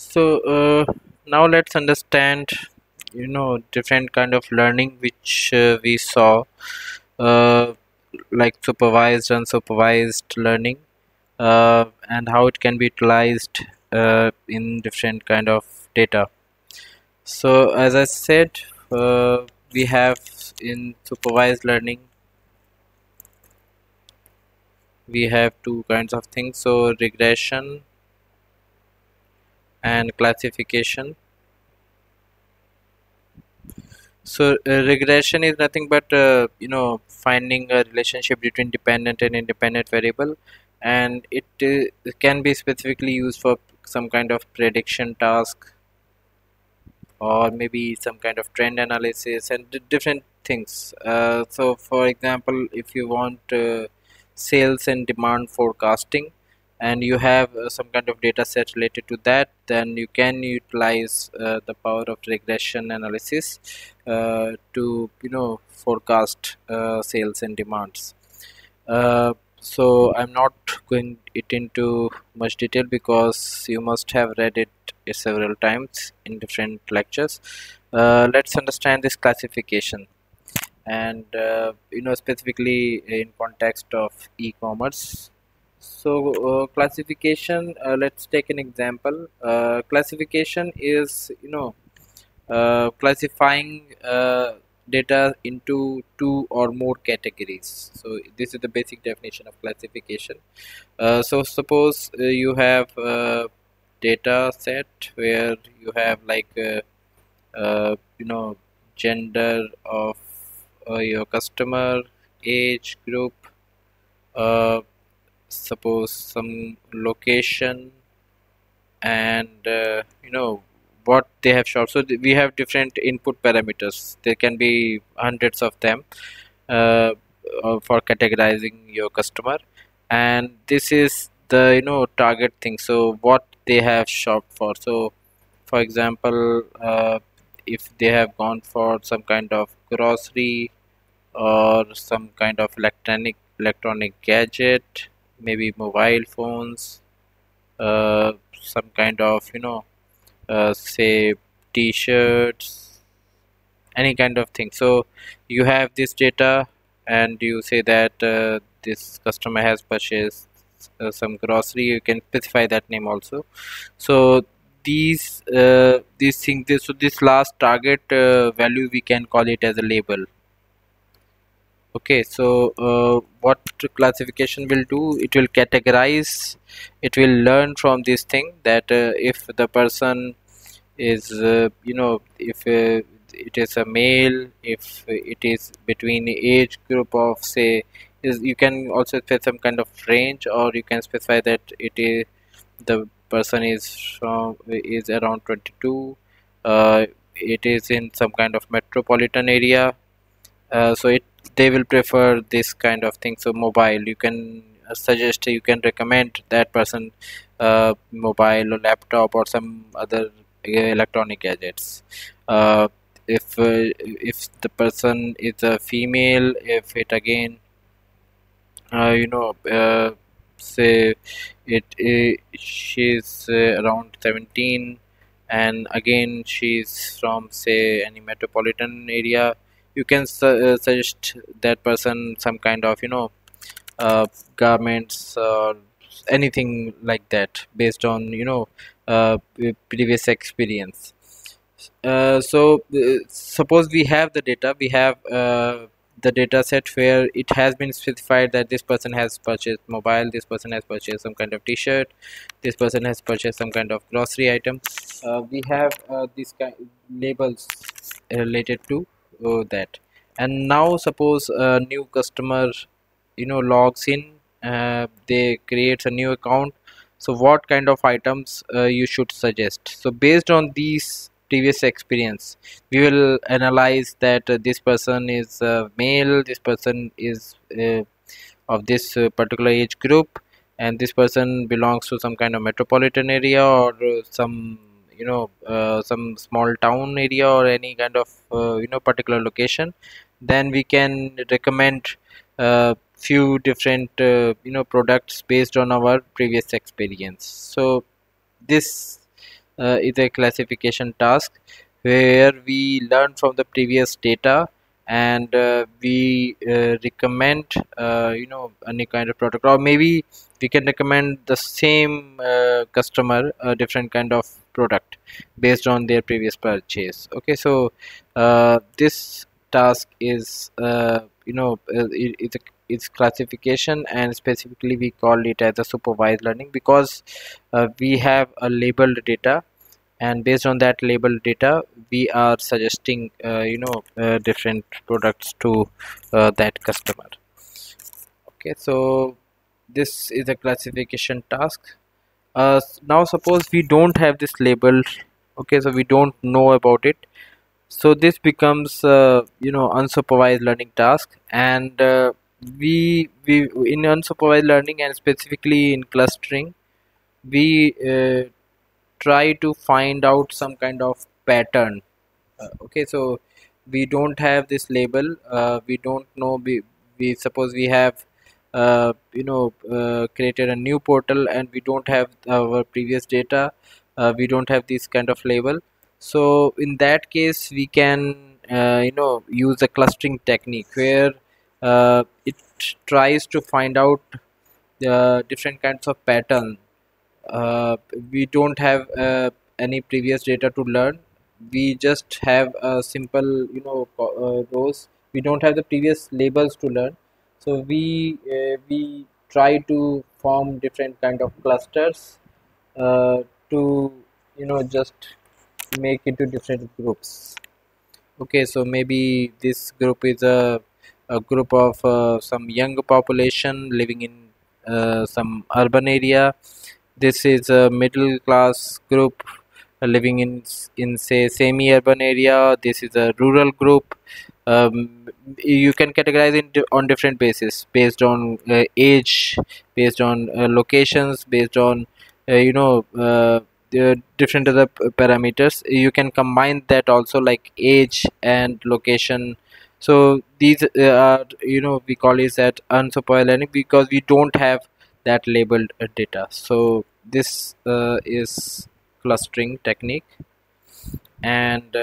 So now let's understand, different kind of learning which we saw, uh, like supervised, unsupervised learning, and how it can be utilized in different kind of data. So as I said, we have in supervised learning, we have two kinds of things. So regression and classification. So regression is nothing but finding a relationship between dependent and independent variable, and it can be specifically used for some kind of prediction task, or maybe some kind of trend analysis and different things. So for example, if you want sales and demand forecasting, and you have some kind of data set related to that, then you can utilize the power of regression analysis to forecast sales and demands. So I'm not going it into much detail because you must have read it several times in different lectures. Let's understand this classification, and specifically in context of e-commerce. So classification, let's take an example. Classification is classifying data into two or more categories. So this is the basic definition of classification. So suppose you have a data set where you have like gender of your customer, age group, uh, suppose some location, and what they have shot. So we have different input parameters. There can be hundreds of them uh, for categorizing your customer, and this is the target thing. So what they have shopped for. So for example, if they have gone for some kind of grocery or some kind of electronic gadget, maybe mobile phones, some kind of say t-shirts, any kind of thing. So you have this data, and you say that this customer has purchased some grocery. You can specify that name also. So these things, so this last target value, we can call it as a label. Okay, so what classification will do, it will categorize, it will learn from this thing that if the person is if it is a male, if it is between the age group of, say, is, you can also specify some kind of range, or you can specify that it is the person is around 22, it is in some kind of metropolitan area. So it they will prefer this kind of thing. So mobile, you can suggest, you can recommend that person mobile or laptop or some other electronic gadgets. If the person is a female, if it again say she's around 17, and again she's from, say, any metropolitan area, you can suggest that person some kind of garments or anything like that, based on previous experience. Suppose we have the data, we have the data set where it has been specified that this person has purchased mobile, this person has purchased some kind of t-shirt, this person has purchased some kind of grocery item. We have these kind labels related to that. And now suppose a new customer logs in, they creates a new account. So what kind of items you should suggest? So based on these previous experience, we will analyze that this person is male, this person is of this particular age group, and this person belongs to some kind of metropolitan area, or some some small town area, or any kind of particular location. Then we can recommend few different products based on our previous experience. So this is a classification task where we learn from the previous data, and we recommend any kind of product, or maybe we can recommend the same customer a different kind of product based on their previous purchase. Okay, so this task is it's classification, and specifically we call it as a supervised learning, because we have a labeled data, and based on that labeled data we are suggesting different products to that customer. Okay, so this is a classification task. Now suppose we don't have this labeled. Okay, so we don't know about it, so this becomes unsupervised learning task. And we in unsupervised learning, and specifically in clustering, we try to find out some kind of pattern. Okay, so we don't have this label, we don't know, we suppose we have created a new portal, and we don't have our previous data, we don't have this kind of label. So in that case we can use a clustering technique where it tries to find out the different kinds of pattern. uh, we don't have any previous data to learn, we just have a simple rows, we don't have the previous labels to learn. So we try to form different kind of clusters to just make into different groups. Okay, so maybe this group is a group of some young population living in some urban area. This is a middle class group living in say semi-urban area. This is a rural group. You can categorize it on different basis, based on age, based on locations, based on the different other parameters. You can combine that also, like age and location. So these are, we call it that unsupervised learning, because we don't have that labeled data. So this is clustering technique, and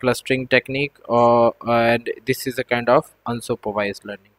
clustering technique, or and this is a kind of unsupervised learning.